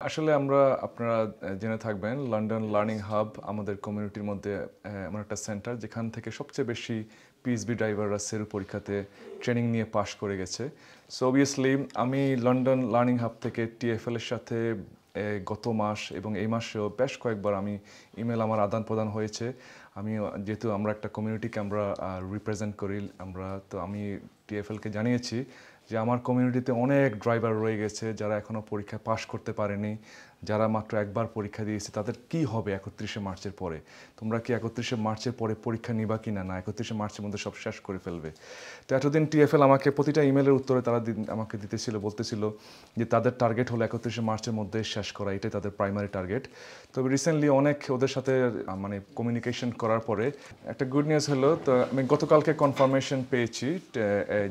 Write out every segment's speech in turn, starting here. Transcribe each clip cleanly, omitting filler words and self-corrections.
আসলে আপনারা জেনে থাকবেন লন্ডন লার্নিং হাব আমাদের কমিউনিটির মধ্যে এমন একটা সেন্টার যেখান থেকে সবচেয়ে বেশি পিএইচবি ড্রাইভাররা সেরু পরীক্ষাতে ট্রেনিং নিয়ে পাশ করে গেছে। সো অবভিয়াসলি আমি লন্ডন লার্নিং হাব থেকে টিএফএল এর সাথে গত মাস এবং এই মাসেও বেশ কয়েকবার আমি ইমেল আমার আদান প্রদান হয়েছে। আমি যেহেতু আমরা একটা কমিউনিটিকে আমরা রিপ্রেজেন্ট করি আমি টিএফএলকে জানিয়েছি যে আমার কমিউনিটিতে অনেক ড্রাইভার রয়ে গেছে যারা এখনও পরীক্ষায় পাশ করতে পারেনি, যারা মাত্র একবার পরীক্ষা দিয়েছে, তাদের কি হবে 31শে মার্চের পরে? তোমরা কি 31শে মার্চের পরে পরীক্ষা নিবা কি না, 31শে মার্চের মধ্যে সব শেষ করে ফেলবে? তো এতদিন টিএফএল আমাকে প্রতিটা ইমেলের উত্তরে তারা আমাকে বলতেছিল যে তাদের টার্গেট হলো 31শে মার্চের মধ্যে শেষ করা, এটাই তাদের প্রাইমারি টার্গেট। তবে রিসেন্টলি অনেক ওদের সাথে মানে কমিউনিকেশন করার পরে একটা গুড নিউজ হলো। তো আমি গতকালকে কনফার্মেশন পেয়েছি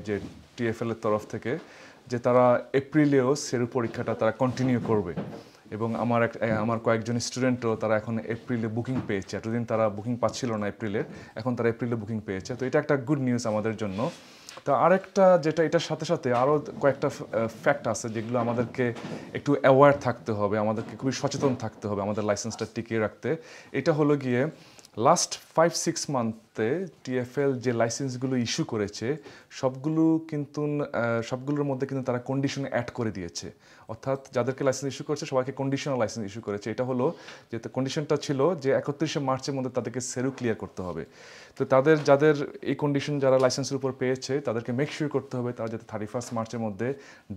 যে টিএফএল এর তরফ থেকে যে তারা এপ্রিলেও সেরু পরীক্ষাটা তারা কন্টিনিউ করবে এবং আমার কয়েকজন স্টুডেন্টও তারা এখন এপ্রিলে বুকিং পেয়েছে। এতদিন তারা বুকিং পাচ্ছিল না এপ্রিলের, এখন তারা এপ্রিলে বুকিং পেয়েছে। তো এটা একটা গুড নিউজ আমাদের জন্য। তো আরেকটা যেটা এটার সাথে সাথে আরও কয়েকটা ফ্যাক্ট আছে যেগুলো আমাদেরকে একটু অ্যাওয়্যার থাকতে হবে, আমাদেরকে খুবই সচেতন থাকতে হবে আমাদের লাইসেন্সটা টিকিয়ে রাখতে। এটা হলো গিয়ে লাস্ট 5-6 মান্থে টিএফএল যে লাইসেন্সগুলো ইস্যু করেছে সবগুলোর মধ্যে কিন্তু তারা কন্ডিশন অ্যাড করে দিয়েছে। অর্থাৎ যাদেরকে লাইসেন্স ইস্যু করেছে সবাইকে কন্ডিশনাল লাইসেন্স ইস্যু করেছে। এটা হলো যে কন্ডিশনটা ছিল যে 31শে মার্চের মধ্যে তাদেরকে সেরু ক্লিয়ার করতে হবে। তো যাদের এই কন্ডিশন যারা লাইসেন্সের উপর পেয়েছে তাদেরকে মেক শিওর করতে হবে তারা যাতে 31 মার্চের মধ্যে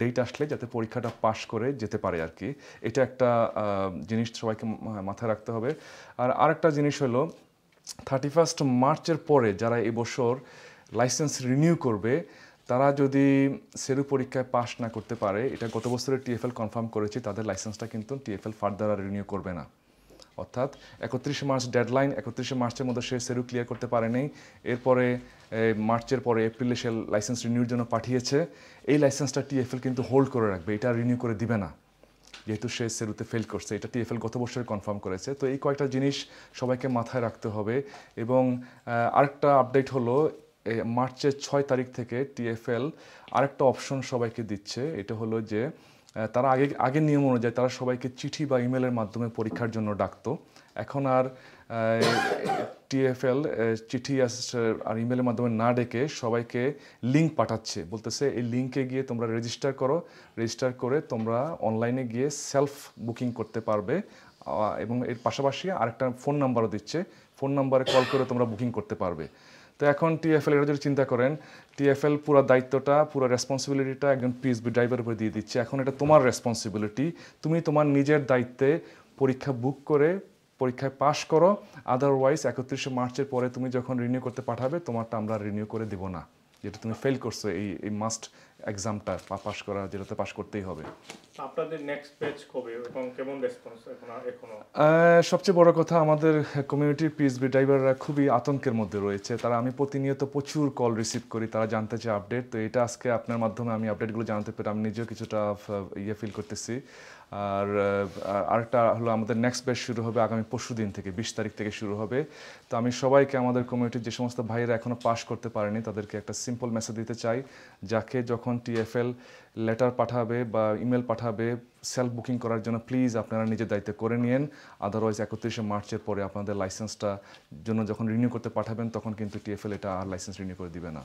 ডেট আসলে যাতে পরীক্ষাটা পাশ করে যেতে পারে আর কি। এটা একটা জিনিস সবাইকে মাথায় রাখতে হবে। আর আরেকটা জিনিস হলো 31 মার্চের পরে যারা এবছর লাইসেন্স রিনিউ করবে তারা যদি সেরু পরীক্ষায় পাশ না করতে পারে, এটা গত বছরের টিএফএল কনফার্ম করেছে, তাদের লাইসেন্সটা কিন্তু টিএফএল ফার্দার আর রিনিউ করবে না। অর্থাৎ 31শে মার্চ ডেডলাইন, 31শে মার্চের মধ্যে সে সেরু ক্লিয়ার করতে পারেনি, এরপরে মার্চের পরে এপ্রিলে সে লাইসেন্স রিনিউর জন্য পাঠিয়েছে। এই লাইসেন্সটা টিএফএল কিন্তু হোল্ড করে রাখবে, এটা রিনিউ করে দিবে না যেহেতু সে সেরুতে ফেল করছে। এটা টিএফএল গত বছর কনফার্ম করেছে। তো এই কয়েকটা জিনিস সবাইকে মাথায় রাখতে হবে। এবং আরেকটা আপডেট হলো মার্চের 6 তারিখ থেকে টিএফএল আরেকটা অপশন সবাইকে দিচ্ছে। এটা হলো যে তারা আগের নিয়ম অনুযায়ী তারা সবাইকে চিঠি বা ইমেলের মাধ্যমে পরীক্ষার জন্য ডাকতো। এখন আর টিএফএল চিঠি আর ইমেলের মাধ্যমে না ডেকে সবাইকে লিঙ্ক পাঠাচ্ছে, বলতেছে এই লিঙ্কে গিয়ে তোমরা রেজিস্টার করো, রেজিস্টার করে তোমরা অনলাইনে গিয়ে সেলফ বুকিং করতে পারবে। এবং এর পাশাপাশি আরেকটা ফোন নাম্বারও দিচ্ছে, ফোন নাম্বারে কল করে তোমরা বুকিং করতে পারবে। তো এখন টিএফএল এটা যদি চিন্তা করেন, টিএফএল পুরো দায়িত্বটা পুরো রেসপন্সিবিলিটিটা একজন পিএইচবি ড্রাইভারের উপর দিয়ে দিচ্ছে। এখন এটা তোমার রেসপন্সিবিলিটি, তুমি তোমার নিজের দায়িত্বে পরীক্ষা বুক করে পরীক্ষায় পাশ করো। আদারওয়াইজ 31শে মার্চের পরে তুমি যখন রিনিউ করতে পাঠাবে তোমারটা আমরা রিনিউ করে দেবো না, যেটা তুমি ফেল করছো এই মাস্ট এক্সামটা পাশ করা, যেটাতে পাশ করতেই হবে। আপনাদের নেক্সট ব্যাচ কবে এবং কেমন রেসপন্স এখনো? সবচেয়ে বড় কথা, আমাদের কমিউনিটির পিএইচবি ড্রাইভাররা খুবই আতঙ্কের মধ্যে রয়েছে। আমি প্রতিনিয়ত প্রচুর কল রিসিভ করি, তারা জানতে চায় আপডেট। তো এটা আজকে আপনার মাধ্যমে আমি আপডেটগুলো জানতে পেরে আমি নিজেও কিছুটা ফিল করতেছি। আর আরেকটা হলো আমাদের নেক্সট ব্যাচ শুরু হবে আগামী পরশুদিন থেকে, 20 তারিখ থেকে শুরু হবে। তো আমি সবাইকে, আমাদের কমিউনিটির যে সমস্ত ভাইয়েরা এখনও পাশ করতে পারেনি তাদেরকে একটা সিম্পল মেসেজ দিতে চাই, যাকে যখন টিএফএল লেটার পাঠাবে বা ইমেল পাঠাবে সেলফ বুকিং করার জন্য, প্লিজ আপনারা নিজের দায়িত্ব করে নিন। আদারওয়াইজ 31শে মার্চের পরে আপনাদের লাইসেন্সটা জন্য যখন রিনিউ করতে পাঠাবেন তখন কিন্তু টিএফএল এটা আর লাইসেন্স রিনিউ করে দিবে না।